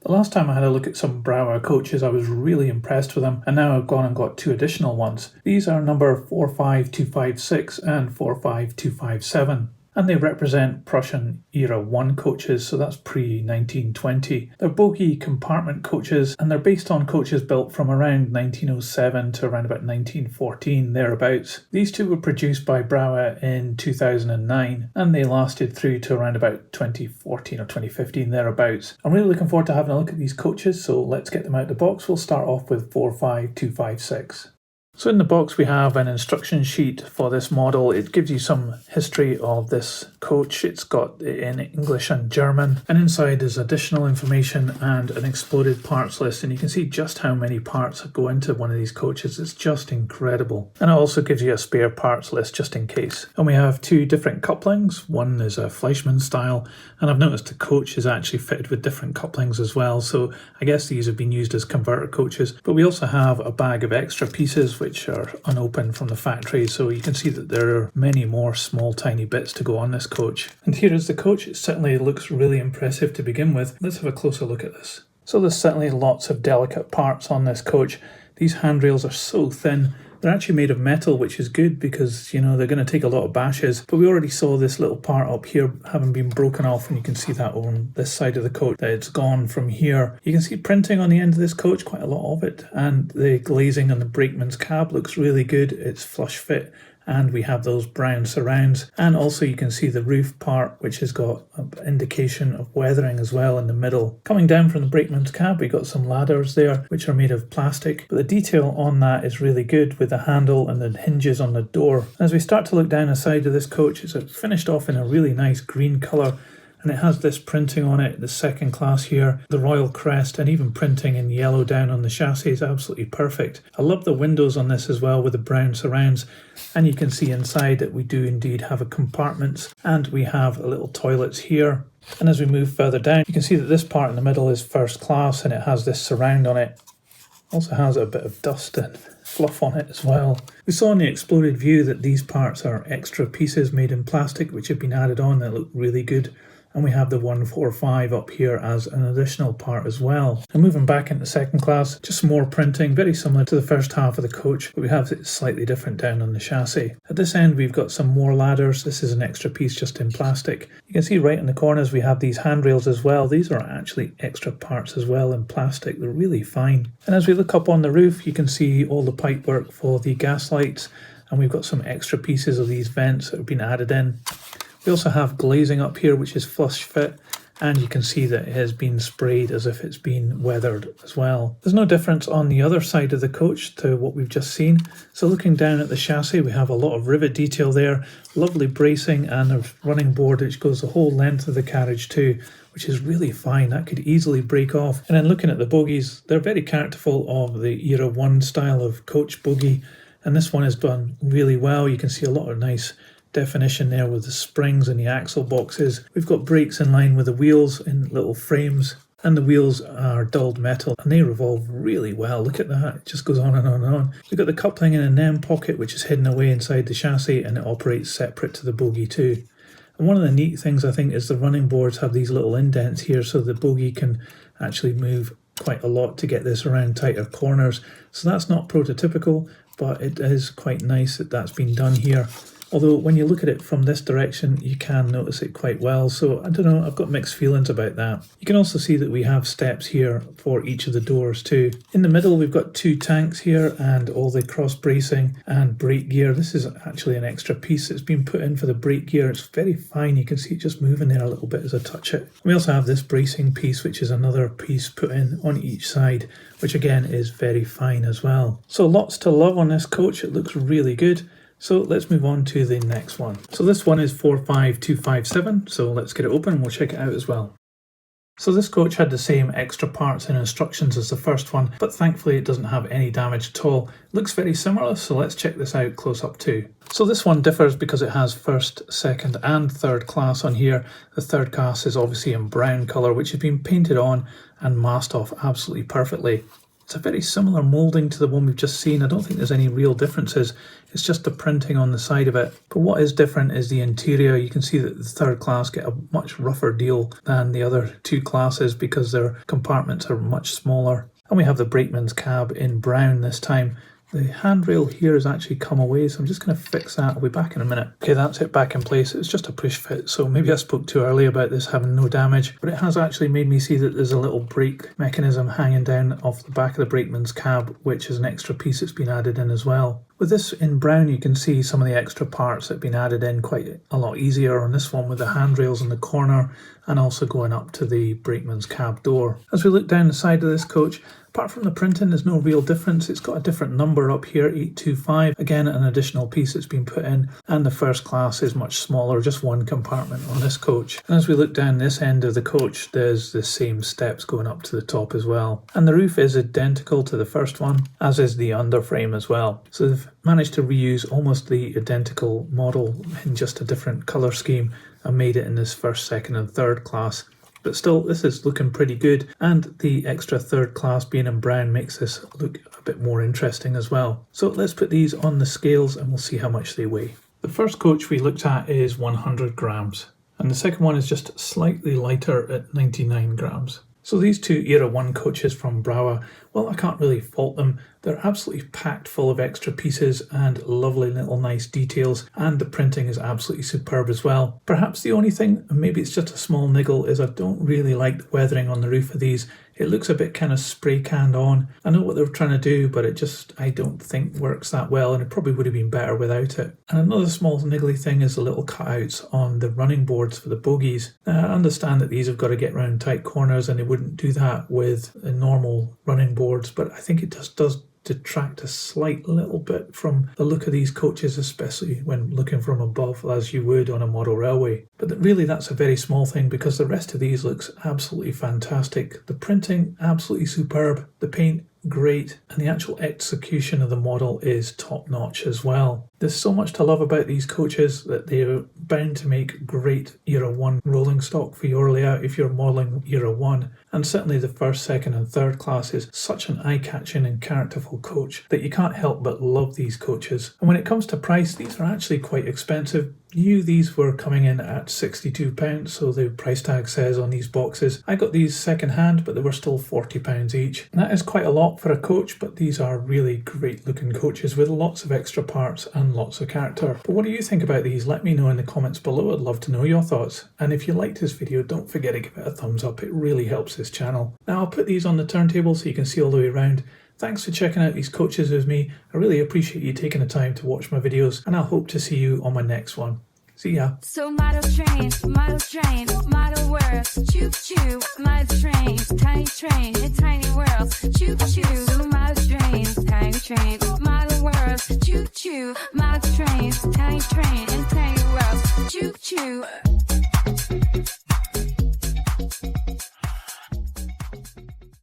The last time I had a look at some Brawa coaches, I was really impressed with them, and now I've gone and got two additional ones. These are number 45256 and 45257. And they represent Prussian Era 1 coaches, so that's pre-1920. They're Bogie compartment coaches, and they're based on coaches built from around 1907 to around about 1914, thereabouts. These two were produced by Brawa in 2009, and they lasted through to around about 2014 or 2015, thereabouts. I'm really looking forward to having a look at these coaches, so let's get them out of the box. We'll start off with 45256. So in the box we have an instruction sheet for this model. It gives you some history of this coach. It's got it in English and German, and inside is additional information and an exploded parts list, and you can see just how many parts go into one of these coaches. It's just incredible. And it also gives you a spare parts list just in case. And we have two different couplings. One is a Fleischmann style, and I've noticed the coach is actually fitted with different couplings as well, so I guess these have been used as converter coaches. But we also have a bag of extra pieces which are unopened from the factory, so you can see that there are many more small tiny bits to go on this coach. And here is the coach. It certainly looks really impressive to begin with. Let's have a closer look at this. So there's certainly lots of delicate parts on this coach. These handrails are so thin. They're actually made of metal, which is good because, you know, they're going to take a lot of bashes. But we already saw this little part up here having been broken off, and you can see that on this side of the coach, that it's gone from here. You can see printing on the end of this coach, quite a lot of it. And the glazing on the brakeman's cab looks really good. It's flush fit. And we have those brown surrounds, and also you can see the roof part, which has got an indication of weathering as well in the middle. Coming down from the brakeman's cab, we got some ladders there which are made of plastic, but the detail on that is really good with the handle and the hinges on the door. As we start to look down the side of this coach, it's finished off in a really nice green colour, and it has this printing on it, the second class here, the royal crest, and even printing in yellow down on the chassis is absolutely perfect. I love the windows on this as well with the brown surrounds, and you can see inside that we do indeed have a compartments, and we have a little toilets here. And as we move further down, you can see that this part in the middle is first class, and it has this surround on it. Also has a bit of dust and fluff on it as well. We saw in the exploded view that these parts are extra pieces made in plastic which have been added on that look really good. And we have the 145 up here as an additional part as well. And moving back into second class, just some more printing, very similar to the first half of the coach, but we have it slightly different down on the chassis. At this end, we've got some more ladders. This is an extra piece just in plastic. You can see right in the corners, we have these handrails as well. These are actually extra parts as well in plastic. They're really fine. And as we look up on the roof, you can see all the pipework for the gas lights, and we've got some extra pieces of these vents that have been added in. We also have glazing up here which is flush fit, and you can see that it has been sprayed as if it's been weathered as well. There's no difference on the other side of the coach to what we've just seen. So looking down at the chassis, we have a lot of rivet detail there, lovely bracing, and a running board which goes the whole length of the carriage too, which is really fine. That could easily break off. And then looking at the bogies, they're very characterful of the Era 1 style of coach bogie, and this one is done really well. You can see a lot of nice definition there with the springs and the axle boxes. We've got brakes in line with the wheels in little frames, and the wheels are dulled metal and they revolve really well. Look at that, it just goes on and on and on. We've got the coupling in an M pocket which is hidden away inside the chassis, and it operates separate to the bogie too. And one of the neat things I think is the running boards have these little indents here, so the bogie can actually move quite a lot to get this around tighter corners. So that's not prototypical, but it is quite nice that that's been done here. Although when you look at it from this direction, you can notice it quite well. So I don't know, I've got mixed feelings about that. You can also see that we have steps here for each of the doors too. In the middle, we've got two tanks here and all the cross bracing and brake gear. This is actually an extra piece that's been put in for the brake gear. It's very fine. You can see it just moving there a little bit as I touch it. We also have this bracing piece, which is another piece put in on each side, which again is very fine as well. So lots to love on this coach. It looks really good. So let's move on to the next one. So this one is 45257, so let's get it open and we'll check it out as well. So this coach had the same extra parts and instructions as the first one, but thankfully it doesn't have any damage at all. It looks very similar, so let's check this out close up too. So this one differs because it has first, second and third class on here. The third class is obviously in brown colour, which has been painted on and masked off absolutely perfectly. It's a very similar moulding to the one we've just seen. I don't think there's any real differences. It's just the printing on the side of it. But what is different is the interior. You can see that the third class get a much rougher deal than the other two classes because their compartments are much smaller. And we have the brakeman's cab in brown this time. The handrail here has actually come away, so I'm just going to fix that. I'll be back in a minute. Okay, that's it back in place. It's just a push fit, so maybe I spoke too early about this having no damage, but it has actually made me see that there's a little brake mechanism hanging down off the back of the brakeman's cab, which is an extra piece that's been added in as well. With this in brown, you can see some of the extra parts that have been added in quite a lot easier on this one with the handrails in the corner and also going up to the brakeman's cab door. As we look down the side of this coach, apart from the printing, there's no real difference. It's got a different number up here, 825. Again, an additional piece that's been put in. And the first class is much smaller, just one compartment on this coach. And as we look down this end of the coach, there's the same steps going up to the top as well. And the roof is identical to the first one, as is the underframe as well. So they've managed to reuse almost the identical model in just a different colour scheme and made it in this first, second and third class. But still, this is looking pretty good, and the extra third class being in brown makes this look a bit more interesting as well. So let's put these on the scales and we'll see how much they weigh. The first coach we looked at is 100 grams, and the second one is just slightly lighter at 99 grams. So these two Era 1 coaches from Brawa, well, I can't really fault them. They're absolutely packed full of extra pieces and lovely little nice details, and the printing is absolutely superb as well. Perhaps the only thing, and maybe it's just a small niggle, is I don't really like the weathering on the roof of these. It looks a bit kind of spray canned on. I know what they're trying to do, but it just, I don't think works that well, and it probably would have been better without it. And another small niggly thing is the little cutouts on the running boards for the bogies. Now, I understand that these have got to get around tight corners, and they wouldn't do that with the normal running boards, but I think it just does detract a slight little bit from the look of these coaches, especially when looking from above as you would on a model railway. But really that's a very small thing because the rest of these looks absolutely fantastic. The printing absolutely superb, the paint great, and the actual execution of the model is top notch as well. There's so much to love about these coaches that they're bound to make great Era 1 rolling stock for your layout if you're modelling Era 1. And certainly the first, second and third class is such an eye-catching and characterful coach that you can't help but love these coaches. And when it comes to price, these are actually quite expensive. These were coming in at £62, so the price tag says on these boxes. I got these second hand, but they were still £40 each. And that is quite a lot for a coach, but these are really great looking coaches with lots of extra parts and lots of character. But what do you think about these? Let me know in the comments below. I'd love to know your thoughts. And if you liked this video, don't forget to give it a thumbs up. It really helps this channel. Now I'll put these on the turntable so you can see all the way around. Thanks for checking out these coaches with me. I really appreciate you taking the time to watch my videos, and I hope to see you on my next one. See ya. So model trains, model worlds, choo choo, model trains, in tiny worlds, choo choo. So model trains, model worlds, choo choo, model trains, in tiny worlds, choo choo.